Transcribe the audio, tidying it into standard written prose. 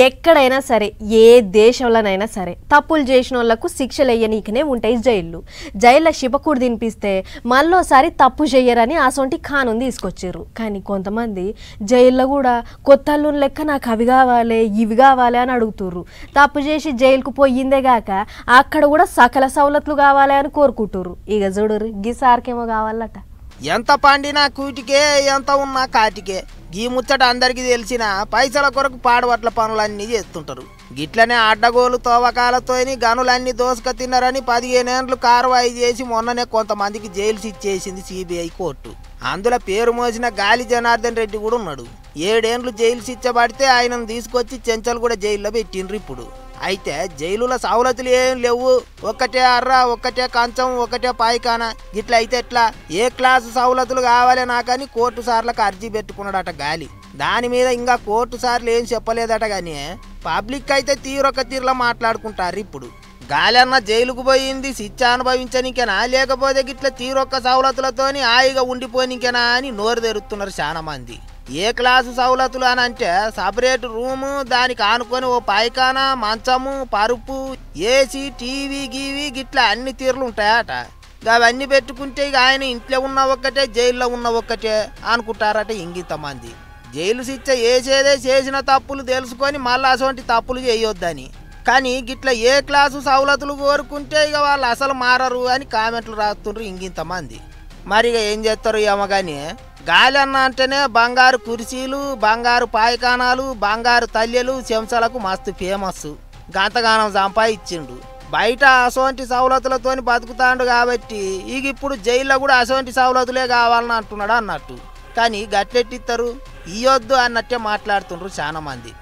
ఎక్కడైనా సరే ఏ దేశంలోనైనా సరే తప్పులు చేసిన వాళ్ళకు శిక్షలు వేయనీకనే ఉంటాయి జైళ్ళు. జైల్లో శిపకూడు తినిపిస్తే మళ్ళోసారి తప్పు చేయరని అసొంటి కానుని తీసుకొచ్చారు. కానీ కొంతమంది జైల్లో కూడా కొత్త అల్లుని లెక్క నాకు అవి కావాలి ఇవి కావాలి అని అడుగుతుర్రు. తప్పు చేసి జైలుకు పోయిందే గాక అక్కడ కూడా సకల సవలతులు కావాలి అని కోరుకుంటుర్రు. ఇక చూడుర్రు గీసారికేమో కావాలట. ఎంత పండినా కూటికే ఎంత ఉన్నా కాటికే. ఈ ముచ్చట అందరికీ తెలిసిన పైసల కొరకు పాడవట్ల పనులన్నీ చేస్తుంటారు. గిట్లనే అడ్డగోలు తవ్వకాలతోని గనులన్నీ దోసుక తిన్నారని 15 ఏళ్ళు కార్వాయి చేసి మొన్ననే కొంతమందికి జైలు ఇచ్చేసింది సిబిఐ కోర్టు. అందులో పేరు మోసిన గాలి జనార్దన్ రెడ్డి కూడా ఉన్నాడు. 7 ఏళ్ళు జైలు శిక్ష ఆయనను తీసుకొచ్చి చెంచలు కూడా జైల్లో పెట్టిండ్రు. ఇప్పుడు అయితే జైలుల సవలతులు ఏం లేవు. ఒక్కటే అర్ర, ఒక్కటే కంచం, ఒక్కటే పాయికాన. గిట్ల అయితే ఎట్లా? ఏ క్లాసు సవలతులు కావాలి నాకని కోర్టు సార్లకు అర్జీ పెట్టుకున్నాడట గాలి. దాని మీద ఇంకా కోర్టు సార్లు ఏం చెప్పలేదట. కానీ పబ్లిక్ అయితే తీరొక్క తీరులో మాట్లాడుకుంటారు. ఇప్పుడు గాలి అన్న జైలుకు పోయింది శిక్ష అనుభవించనికేనా, లేకపోతే గిట్ల తీరొక్క సవలతులతోని హాయిగా ఉండిపోనికేనా అని నోరు తెరుతున్నారు చాలా మంది. ఏ క్లాసు సవలతులు అని అంటే సపరేట్ రూము, దానికి ఆనుకొని ఓ పాయికానా, మంచము, పరుపు, ఏసీ, టీవీ గీవీ గిట్లా అన్ని తీరులు ఉంటాయట. అవన్నీ పెట్టుకుంటే ఇక ఆయన ఇంట్లో ఉన్న ఒక్కటే జైల్లో ఉన్న ఒక్కటే అనుకుంటారట ఇంగింతమంది. జైలు శిక్ష వేసేదే చేసిన తప్పులు తెలుసుకొని మళ్ళీ అటువంటి తప్పులు చేయొద్దని. కానీ గిట్ల ఏ క్లాసు సవలతులు కోరుకుంటే ఇక వాళ్ళు అసలు మారరు అని కామెంట్లు రాస్తుండ్రు ఇంగింతమంది. మరి ఇక ఏం చేస్తారు ఏమో కానీ గాలి అన్న అంటేనే బంగారు కుర్చీలు, బంగారు పాయకానాలు, బంగారు తల్యలు, చెంచాలకు మస్తు ఫేమస్. గంతగానం సంపాదించిండు. బయట అసోంటి సవలతులతోని బతుకుతాండు కాబట్టి ఇక ఇప్పుడు జైల్లో కూడా అసోంటి సవలతులే కావాలని అంటున్నాడు అన్నట్టు. కానీ గట్లెట్టిస్తారు, ఇయ్యొద్దు అన్నట్టే మాట్లాడుతుండ్రు చాలా మంది.